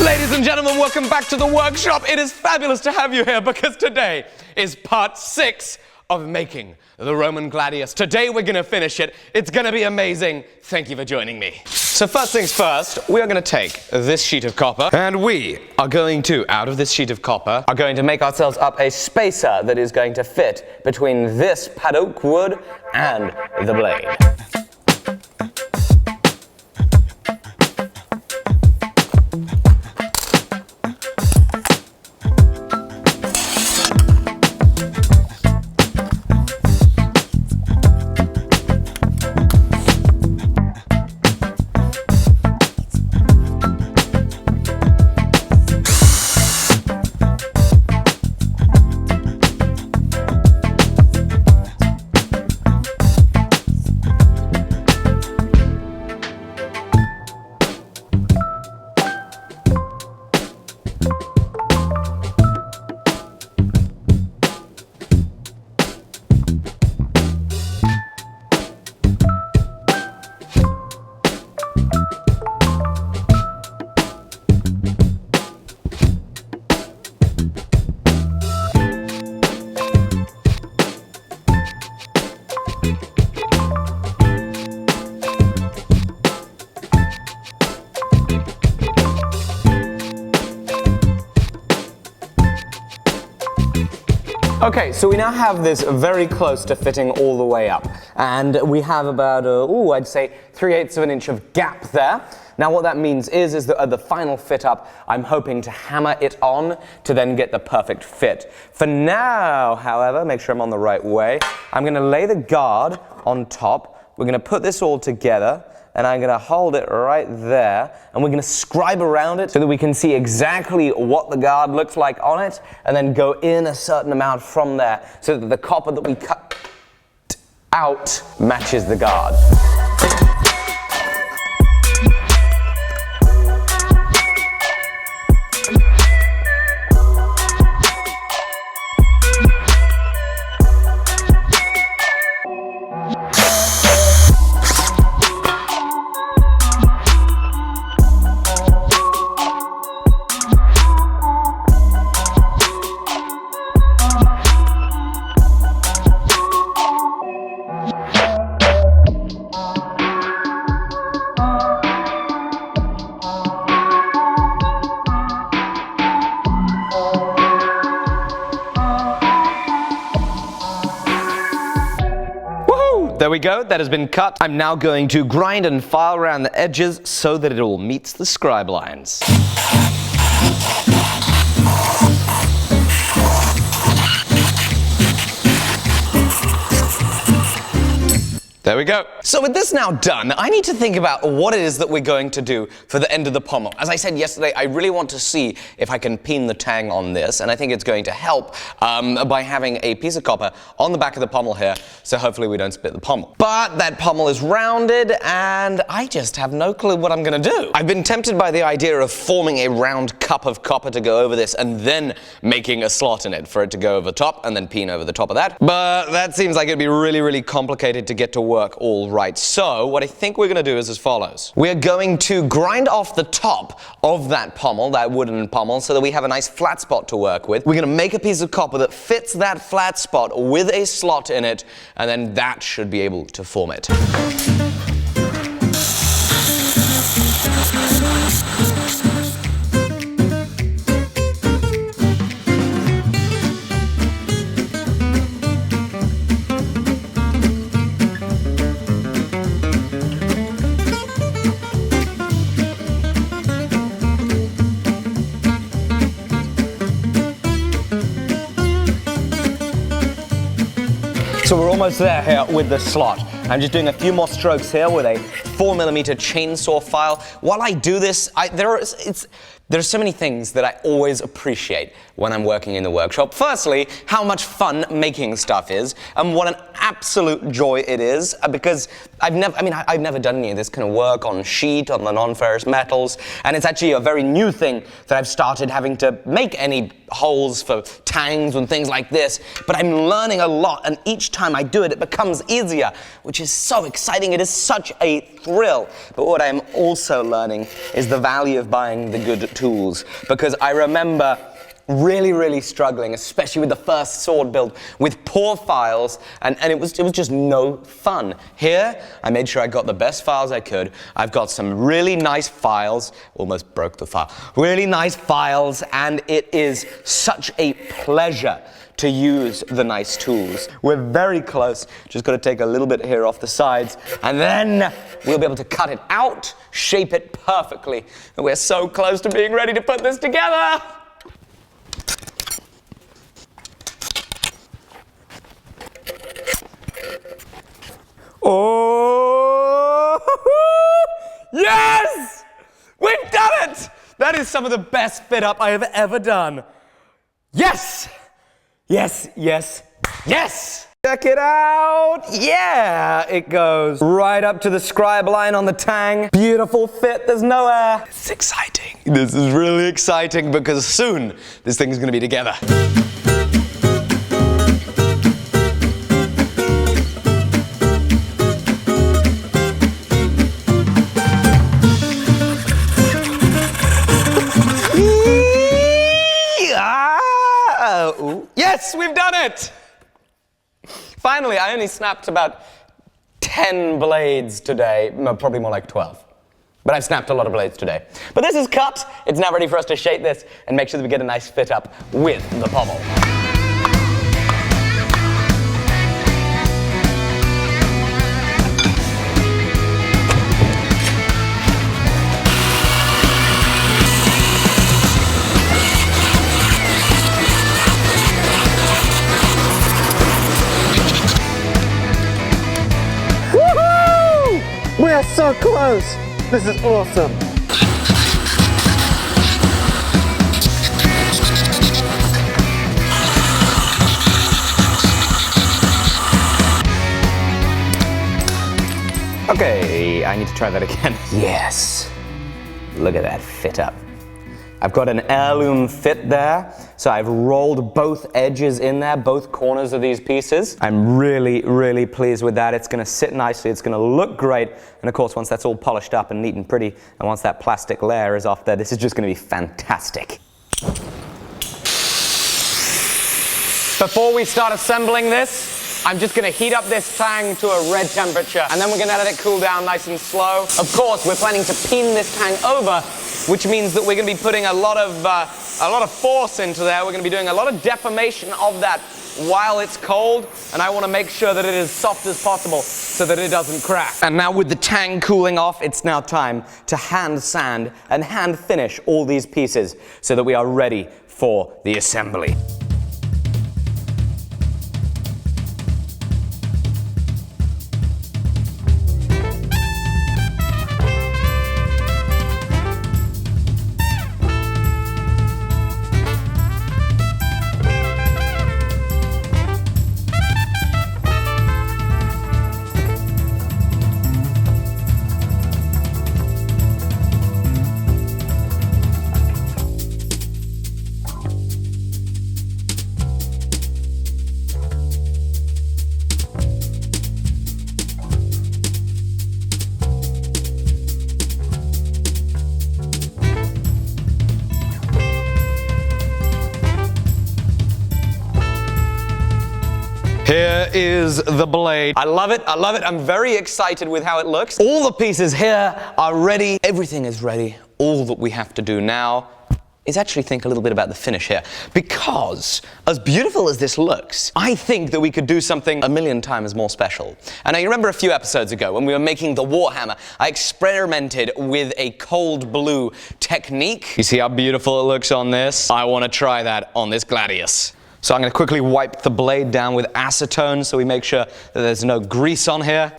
Ladies and gentlemen, welcome back to the workshop. It is fabulous to have you here because today is part 6 of making the Roman gladius. Today we're gonna finish it. It's gonna be amazing. Thank you for joining me. So first things first, we are gonna take this sheet of copper and we are going to, out of this sheet of copper, are going to make ourselves up a spacer that is going to fit between this paddock wood and the blade. Okay, so we now have this very close to fitting all the way up, and we have about, I'd say 3/8 of an inch of gap there. Now what that means is that at the final fit up, I'm hoping to hammer it on to then get the perfect fit. For now, however, make sure I'm on the right way, I'm gonna lay the guard on top, we're gonna put this all together, and I'm gonna hold it right there, and we're gonna scribe around it so that we can see exactly what the guard looks like on it, and then go in a certain amount from there so that the copper that we cut out matches the guard. There we go, that has been cut. I'm now going to grind and file around the edges so that it all meets the scribe lines. There we go. So with this now done, I need to think about what it is that we're going to do for the end of the pommel. As I said yesterday, I really want to see if I can peen the tang on this, and I think it's going to help by having a piece of copper on the back of the pommel here, so hopefully we don't split the pommel. But that pommel is rounded, and I just have no clue what I'm gonna do. I've been tempted by the idea of forming a round cup of copper to go over this, and then making a slot in it for it to go over the top, and then peen over the top of that. But that seems like it'd be really, really complicated to get to work all right. So what I think we're going to do is as follows. We're going to grind off the top of that pommel, that wooden pommel, so that we have a nice flat spot to work with. We're going to make a piece of copper that fits that flat spot with a slot in it, and then that should be able to form it. So we're almost there here with the slot. I'm just doing a few more strokes here with a 4mm chainsaw file. While I do this, there are so many things that I always appreciate when I'm working in the workshop. Firstly, how much fun making stuff is, and what an absolute joy it is, because I've never done any of this kind of work on sheet, on the non-ferrous metals, and it's actually a very new thing that I've started having to make any holes for tangs and things like this, but I'm learning a lot, and each time I do it, it becomes easier, which is so exciting. It is such a thrill. But what I'm also learning is the value of buying the good tools, because I remember really struggling, especially with the first sword build, with poor files, and it was just no fun. Here, I made sure I got the best files I could. I've got some really nice files, almost broke the file, really nice files, and it is such a pleasure to use the nice tools. We're very close, just got to take a little bit here off the sides, and then we'll be able to cut it out, shape it perfectly, and we're so close to being ready to put this together. Oh, yes! We've done it! That is some of the best fit up I have ever done. Yes! Yes, yes, yes! Check it out! Yeah! It goes right up to the scribe line on the tang. Beautiful fit, there's no air. It's exciting. This is really exciting because soon this thing's gonna be together. Yes, we've done it! Finally, I only snapped about 10 blades today, probably more like 12. But I've snapped a lot of blades today. But this is cut, it's now ready for us to shape this and make sure that we get a nice fit up with the pommel. We are so close! This is awesome! Okay, I need to try that again. Yes! Look at that fit up. I've got an heirloom fit there, so I've rolled both edges in there, both corners of these pieces. I'm really pleased with that. It's going to sit nicely, it's going to look great, and of course once that's all polished up and neat and pretty, and once that plastic layer is off there, this is just going to be fantastic. Before we start assembling this, I'm just going to heat up this tang to a red temperature, and then we're going to let it cool down nice and slow. Of course, we're planning to peen this tang over, which means that we're going to be putting a lot of force into there. We're going to be doing a lot of deformation of that while it's cold, and I want to make sure that it is as soft as possible so that it doesn't crack. And now with the tang cooling off, it's now time to hand sand and hand finish all these pieces so that we are ready for the assembly. Here is the blade. I love it, I love it. I'm very excited with how it looks. All the pieces here are ready. Everything is ready. All that we have to do now is actually think a little bit about the finish here. Because, as beautiful as this looks, I think that we could do something a million times more special. And now you remember a few episodes ago when we were making the Warhammer, I experimented with a cold blue technique. You see how beautiful it looks on this? I want to try that on this Gladius. So I'm going to quickly wipe the blade down with acetone so we make sure that there's no grease on here.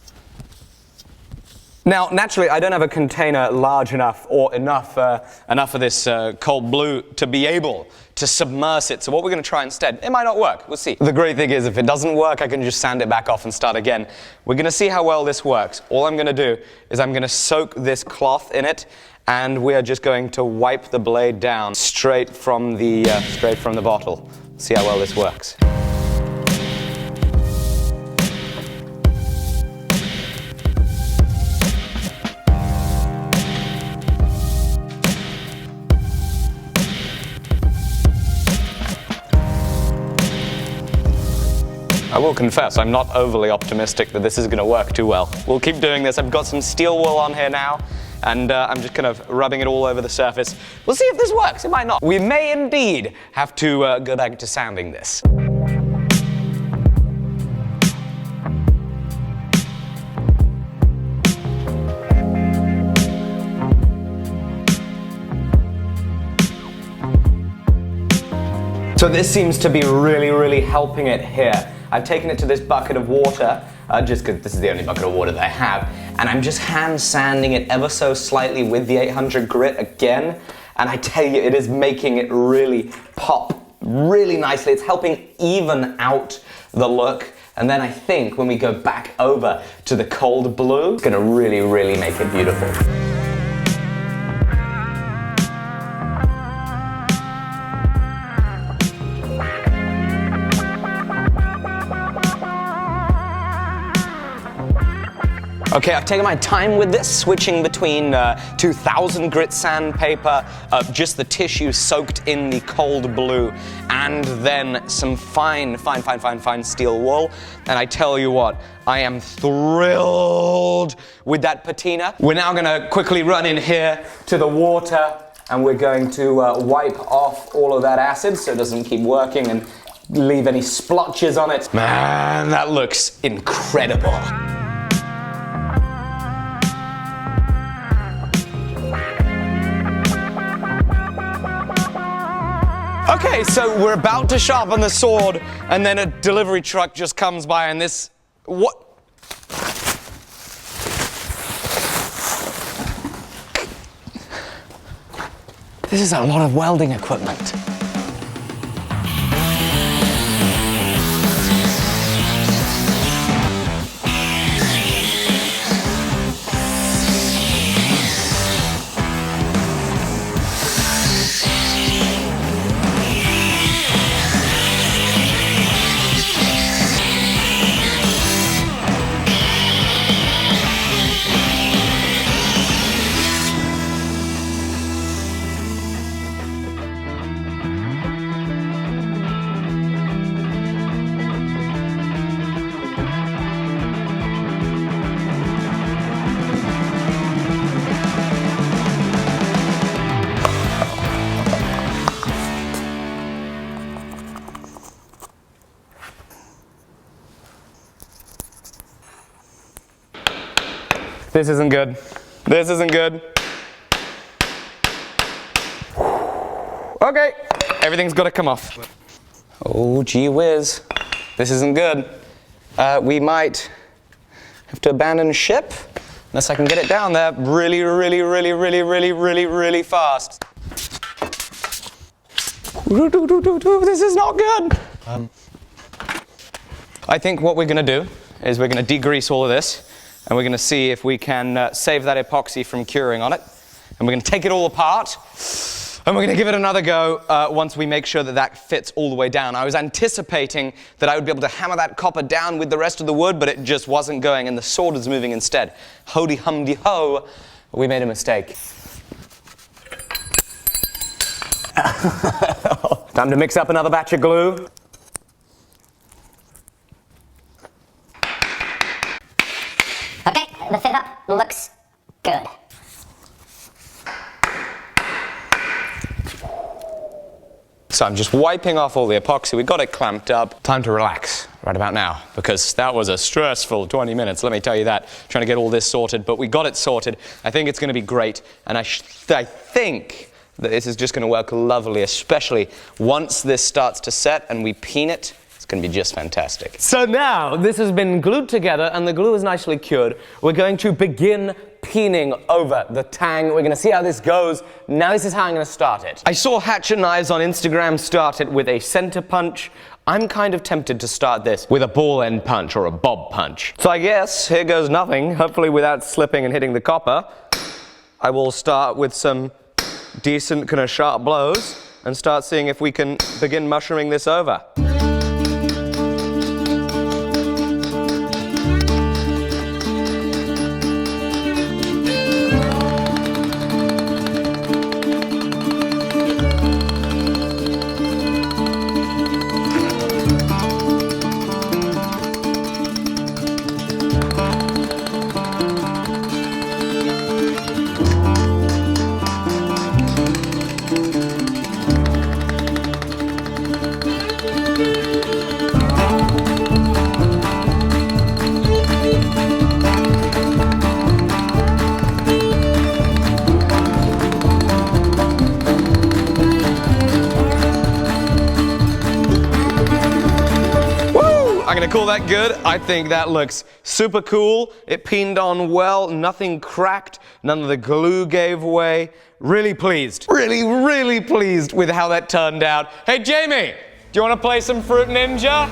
Now, naturally, I don't have a container large enough or enough of this cold blue to be able to submerge it. So what we're going to try instead, it might not work. We'll see. The great thing is, if it doesn't work, I can just sand it back off and start again. We're going to see how well this works. All I'm going to do is I'm going to soak this cloth in it, and we are just going to wipe the blade down straight from the bottle. See how well this works. I will confess, I'm not overly optimistic that this is going to work too well. We'll keep doing this. I've got some steel wool on here now, and I'm just kind of rubbing it all over the surface. We'll see if this works. It might not. We may indeed have to go back to sanding this. So this seems to be really, really helping it here. I've taken it to this bucket of water, just because this is the only bucket of water that I have, and I'm just hand sanding it ever so slightly with the 800 grit again, and I tell you, it is making it really pop really nicely. It's helping even out the look, and then I think when we go back over to the cold blue, it's gonna really, really make it beautiful. Okay, I've taken my time with this, switching between 2000 grit sandpaper, just the tissue soaked in the cold blue, and then some fine steel wool. And I tell you what, I am thrilled with that patina. We're now gonna quickly run in here to the water, and we're going to wipe off all of that acid so it doesn't keep working and leave any splotches on it. Man, that looks incredible. Okay, so we're about to sharpen the sword, and then a delivery truck just comes by, and this... what? This is a lot of welding equipment. This isn't good. This isn't good. Okay, everything's got to come off. Oh, gee whiz. This isn't good. We might have to abandon ship unless I can get it down there really fast. This is not good. I think what we're going to do is we're going to degrease all of this, and we're going to see if we can save that epoxy from curing on it. And we're going to take it all apart, and we're going to give it another go once we make sure that that fits all the way down. I was anticipating that I would be able to hammer that copper down with the rest of the wood, but it just wasn't going, and the sword was moving instead. Hody humdy ho, we made a mistake. Time to mix up another batch of glue. Okay, the fit up looks good. So I'm just wiping off all the epoxy. We got it clamped up. Time to relax right about now, because that was a stressful 20 minutes, let me tell you that, trying to get all this sorted, but we got it sorted. I think it's going to be great, and I think that this is just going to work lovely, especially once this starts to set and we peen it. It's It's gonna be just fantastic. So now, this has been glued together and the glue is nicely cured. We're going to begin peening over the tang. We're gonna see how this goes. Now this is how I'm gonna start it. I saw Hatchet Knives on Instagram start it with a center punch. I'm kind of tempted to start this with a ball end punch or a bob punch. So I guess here goes nothing, hopefully without slipping and hitting the copper. I will start with some decent kind of sharp blows and start seeing if we can begin mushrooming this over. I'm gonna call that good. I think that looks super cool. It peened on well, nothing cracked, none of the glue gave way. Really pleased. Really pleased with how that turned out. Hey Jamie, do you wanna play some Fruit Ninja?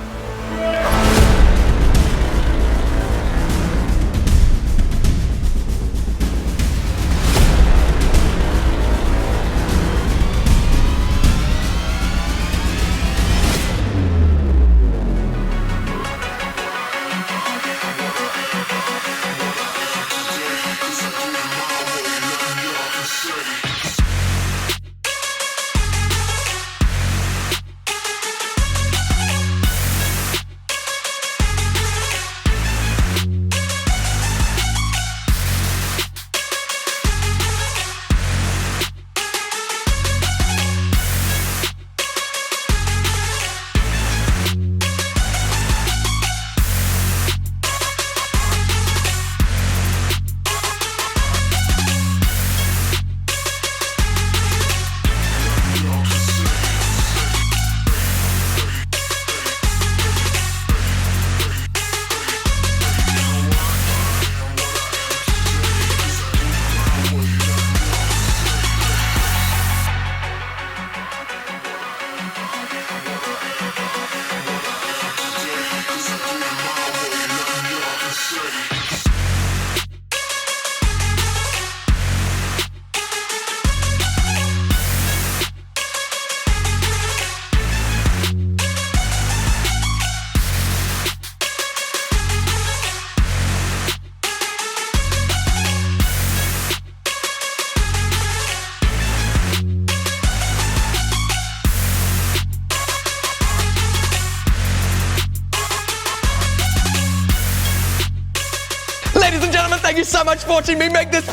Ladies and gentlemen, thank you so much for watching me make this.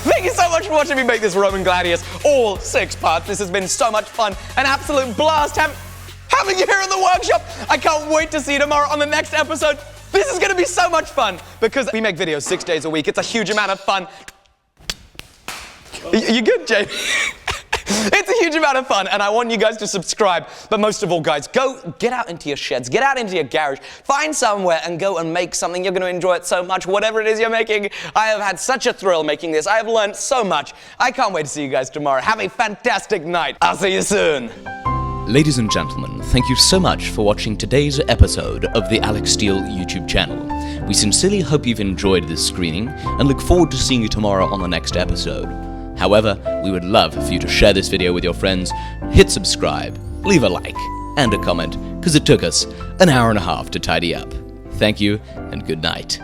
Thank you so much for watching me make this Roman Gladius, all 6 parts. This has been so much fun, an absolute blast having you here in the workshop. I can't wait to see you tomorrow on the next episode. This is gonna be so much fun because we make videos 6 days a week. It's a huge amount of fun. You good, Jamie? It's a huge amount of fun, and I want you guys to subscribe. But most of all, guys, go get out into your sheds, get out into your garage, find somewhere and go and make something. You're going to enjoy it so much, whatever it is you're making. I have had such a thrill making this. I have learned so much. I can't wait to see you guys tomorrow. Have a fantastic night. I'll see you soon. Ladies and gentlemen, thank you so much for watching today's episode of the Alec Steele YouTube channel. We sincerely hope you've enjoyed this screening and look forward to seeing you tomorrow on the next episode. However, we would love for you to share this video with your friends, hit subscribe, leave a like, and a comment, because it took us an hour and a half to tidy up. Thank you, and good night.